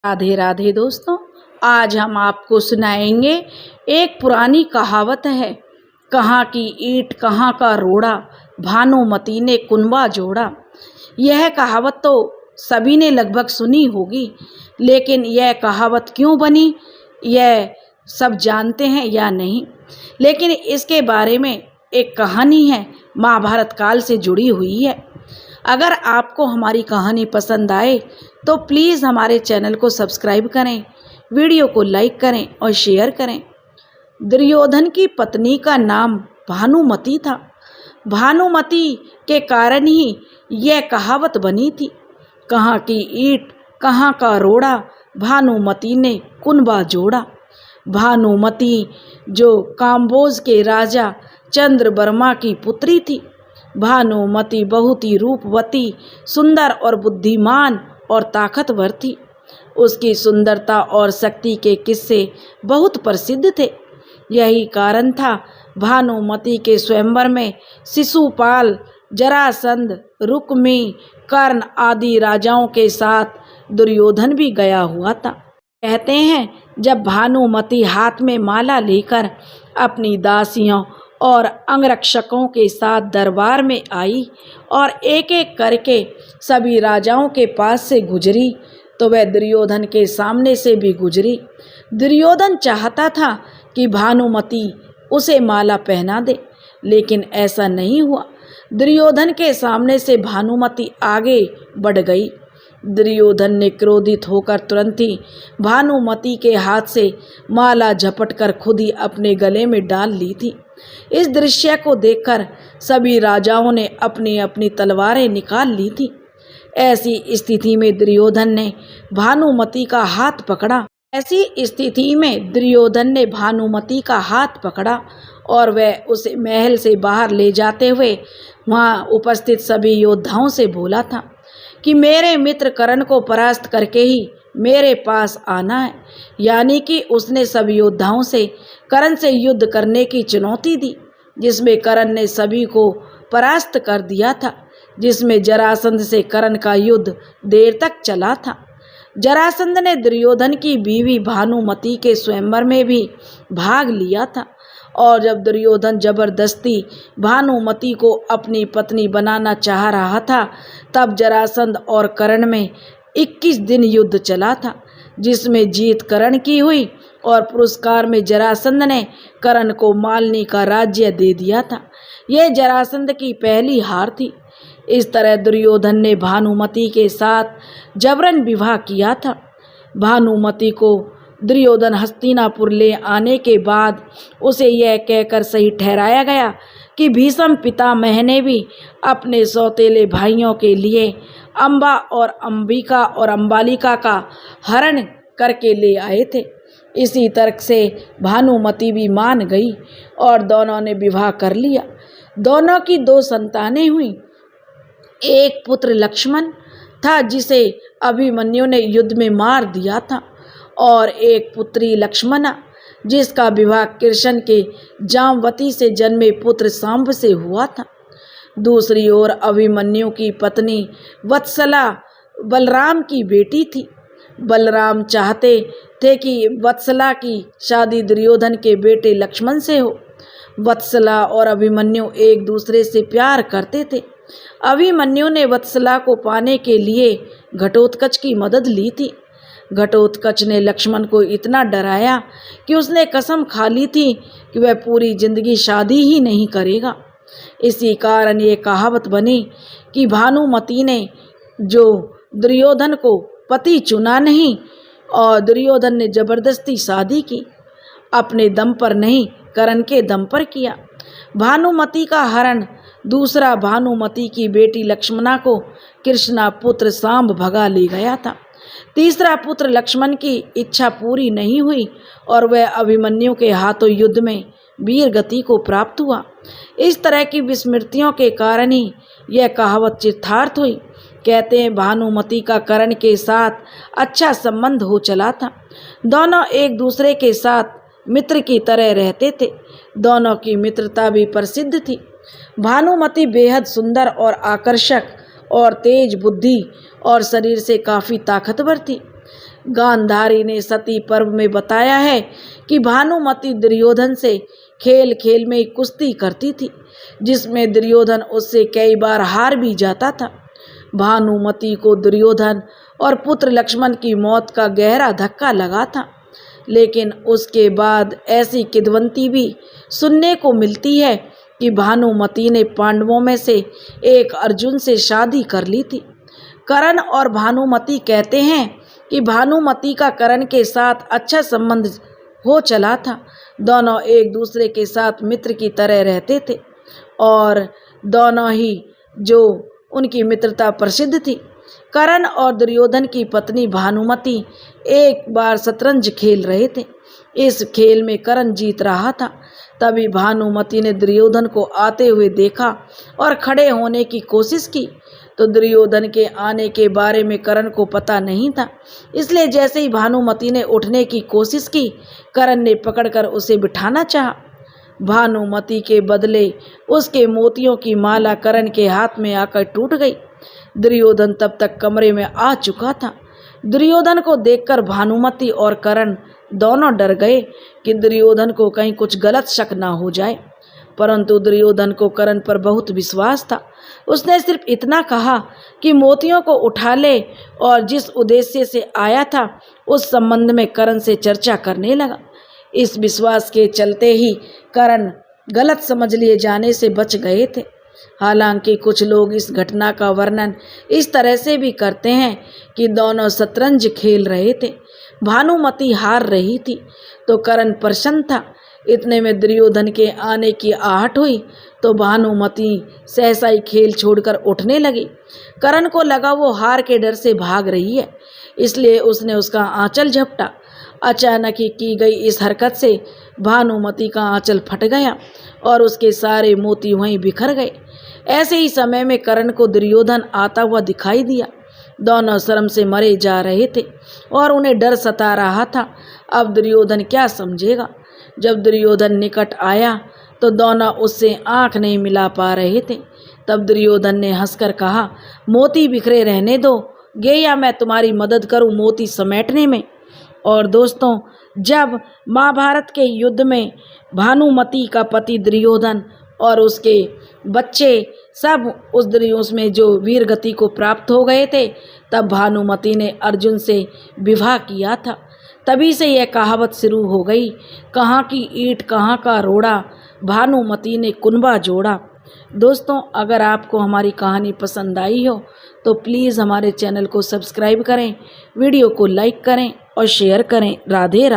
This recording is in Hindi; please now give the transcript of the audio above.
राधे राधे दोस्तों, आज हम आपको सुनाएंगे एक पुरानी कहावत है। कहाँ की ईंट कहाँ का रोड़ा, भानुमती ने कुनबा जोड़ा। यह कहावत तो सभी ने लगभग सुनी होगी, लेकिन यह कहावत क्यों बनी यह सब जानते हैं या नहीं। लेकिन इसके बारे में एक कहानी है, महाभारत काल से जुड़ी हुई है। अगर आपको हमारी कहानी पसंद आए तो प्लीज़ हमारे चैनल को सब्सक्राइब करें, वीडियो को लाइक करें और शेयर करें। दुर्योधन की पत्नी का नाम भानुमती था। भानुमती के कारण ही यह कहावत बनी थी। कहाँ की ईंट कहाँ का रोड़ा, भानुमती ने कुनबा जोड़ा। भानुमती जो काम्बोज के राजा चंद्रवर्मा की पुत्री थी। भानुमती बहुत ही रूपवती, सुंदर और बुद्धिमान और ताकतवर थी। उसकी सुंदरता और शक्ति के किस्से बहुत प्रसिद्ध थे। यही कारण था भानुमती के स्वयंवर में शिशुपाल, जरासंध, रुक्मी, कर्ण आदि राजाओं के साथ दुर्योधन भी गया हुआ था। कहते हैं जब भानुमती हाथ में माला लेकर अपनी दासियों और अंगरक्षकों के साथ दरबार में आई और एक एक करके सभी राजाओं के पास से गुजरी, तो वह दुर्योधन के सामने से भी गुजरी। दुर्योधन चाहता था कि भानुमती उसे माला पहना दे, लेकिन ऐसा नहीं हुआ। दुर्योधन के सामने से भानुमती आगे बढ़ गई। दुर्योधन ने क्रोधित होकर तुरंत ही भानुमती के हाथ से माला झपटकर खुद ही अपने गले में डाल ली थी। इस दृश्य को देखकर सभी राजाओं ने अपनी अपनी तलवारें निकाल ली थी। ऐसी स्थिति में दुर्योधन ने भानुमती का हाथ पकड़ा और वह उसे महल से बाहर ले जाते हुए वहां उपस्थित सभी योद्धाओं से बोला था कि मेरे मित्र कर्ण को परास्त करके ही मेरे पास आना है। यानी कि उसने सभी योद्धाओं से कर्ण से युद्ध करने की चुनौती दी, जिसमें कर्ण ने सभी को परास्त कर दिया था। जिसमें जरासंध से कर्ण का युद्ध देर तक चला था। जरासंध ने दुर्योधन की बीवी भानुमती के स्वयंवर में भी भाग लिया था, और जब दुर्योधन जबरदस्ती भानुमती को अपनी पत्नी बनाना चाह रहा था, तब जरासंध और कर्ण में 21 दिन युद्ध चला था, जिसमें जीत कर्ण की हुई और पुरस्कार में जरासंध ने कर्ण को मालनी का राज्य दे दिया था। यह जरासंध की पहली हार थी। इस तरह दुर्योधन ने भानुमती के साथ जबरन विवाह किया था। भानुमती को दुर्योधन हस्तिनापुर ले आने के बाद उसे यह कहकर सही ठहराया गया कि भीष्म पितामह ने भी अपने सौतेले भाइयों के लिए अम्बा और अंबिका और अंबालिका का हरण करके ले आए थे। इसी तर्क से भानुमती भी मान गई और दोनों ने विवाह कर लिया। दोनों की 2 संतानें हुई। एक पुत्र लक्ष्मण था, जिसे अभिमन्यु ने युद्ध में मार दिया था, और एक पुत्री लक्ष्मणा, जिसका विवाह कृष्ण के जामवती से जन्मे पुत्र सांब से हुआ था। दूसरी ओर अभिमन्यु की पत्नी वत्सला बलराम की बेटी थी। बलराम चाहते थे कि वत्सला की शादी दुर्योधन के बेटे लक्ष्मण से हो। वत्सला और अभिमन्यु एक दूसरे से प्यार करते थे। अभिमन्यु ने वत्सला को पाने के लिए घटोत्कच की मदद ली थी। घटोत्कच ने लक्ष्मण को इतना डराया कि उसने कसम खा ली थी कि वह पूरी जिंदगी शादी ही नहीं करेगा। इसी कारण ये कहावत बनी कि भानुमती ने जो दुर्योधन को पति चुना नहीं, और दुर्योधन ने जबरदस्ती शादी की, अपने दम पर नहीं कर्ण के दम पर किया। भानुमती का हरण दूसरा भानुमती की बेटी लक्ष्मणा को कृष्णा पुत्र सांब भगा ले गया था। तीसरा पुत्र लक्ष्मण की इच्छा पूरी नहीं हुई और वह अभिमन्यु के हाथों युद्ध में वीर गति को प्राप्त हुआ। इस तरह की विस्मृतियों के कारण ही यह कहावत चितार्थ हुई। कहते हैं भानुमती का कर्ण के साथ अच्छा संबंध हो चला था। दोनों एक दूसरे के साथ मित्र की तरह रहते थे। दोनों की मित्रता भी प्रसिद्ध थी। भानुमती बेहद सुंदर और आकर्षक और तेज बुद्धि और शरीर से काफ़ी ताकतवर थी। गांधारी ने सती पर्व में बताया है कि भानुमति दुर्योधन से खेल खेल में कुश्ती करती थी, जिसमें दुर्योधन उससे कई बार हार भी जाता था। भानुमति को दुर्योधन और पुत्र लक्ष्मण की मौत का गहरा धक्का लगा था, लेकिन उसके बाद ऐसी किंवदंती भी सुनने को मिलती है कि भानुमति ने पांडवों में से एक अर्जुन से शादी कर ली थी। कर्ण और भानुमति कहते हैं कि भानुमति का कर्ण के साथ अच्छा संबंध हो चला था। दोनों एक दूसरे के साथ मित्र की तरह रहते थे और दोनों ही जो उनकी मित्रता प्रसिद्ध थी। कर्ण और दुर्योधन की पत्नी भानुमति एक बार शतरंज खेल रहे थे। इस खेल में कर्ण जीत रहा था। तभी भानुमति ने दुर्योधन को आते हुए देखा और खड़े होने की कोशिश की, तो दुर्योधन के आने के बारे में कर्ण को पता नहीं था। इसलिए जैसे ही भानुमति ने उठने की कोशिश की, कर्ण ने पकड़कर उसे बिठाना चाहा। भानुमति के बदले उसके मोतियों की माला कर्ण के हाथ में आकर टूट गई। दुर्योधन तब तक कमरे में आ चुका था। दुर्योधन को देखकर भानुमति और कर्ण दोनों डर गए कि दुर्योधन को कहीं कुछ गलत शक ना हो जाए, परंतु दुर्योधन को कर्ण पर बहुत विश्वास था। उसने सिर्फ इतना कहा कि मोतियों को उठा ले और जिस उद्देश्य से आया था उस संबंध में कर्ण से चर्चा करने लगा। इस विश्वास के चलते ही कर्ण गलत समझ लिए जाने से बच गए थे। हालांकि कुछ लोग इस घटना का वर्णन इस तरह से भी करते हैं कि दोनों शतरंज खेल रहे थे, भानुमति हार रही थी तो कर्ण प्रसन्न था। इतने में दुर्योधन के आने की आहट हुई तो भानुमति सहसा ही खेल छोड़कर उठने लगी। कर्ण को लगा वो हार के डर से भाग रही है, इसलिए उसने उसका आंचल झपटा। अचानक ही की गई इस हरकत से भानुमति का आंचल फट गया और उसके सारे मोती वहीं बिखर गए। ऐसे ही समय में कर्ण को दुर्योधन आता हुआ दिखाई दिया। दोनों शर्म से मरे जा रहे थे और उन्हें डर सता रहा था। अब दुर्योधन क्या समझेगा। जब दुर्योधन निकट आया तो दोनों उससे आंख नहीं मिला पा रहे थे। तब दुर्योधन ने हंसकर कहा, मोती बिखरे रहने दो, गेया मैं तुम्हारी मदद करूं मोती समेटने में। और दोस्तों, जब महाभारत के युद्ध में भानुमति का पति दुर्योधन और उसके बच्चे सब उसमें जो वीर गति को प्राप्त हो गए थे, तब भानुमति ने अर्जुन से विवाह किया था। तभी से यह कहावत शुरू हो गई, कहाँ की ईंट कहाँ का रोड़ा, भानुमति ने कुनबा जोड़ा। दोस्तों, अगर आपको हमारी कहानी पसंद आई हो तो प्लीज़ हमारे चैनल को सब्सक्राइब करें, वीडियो को लाइक करें और शेयर करें। राधे राधे।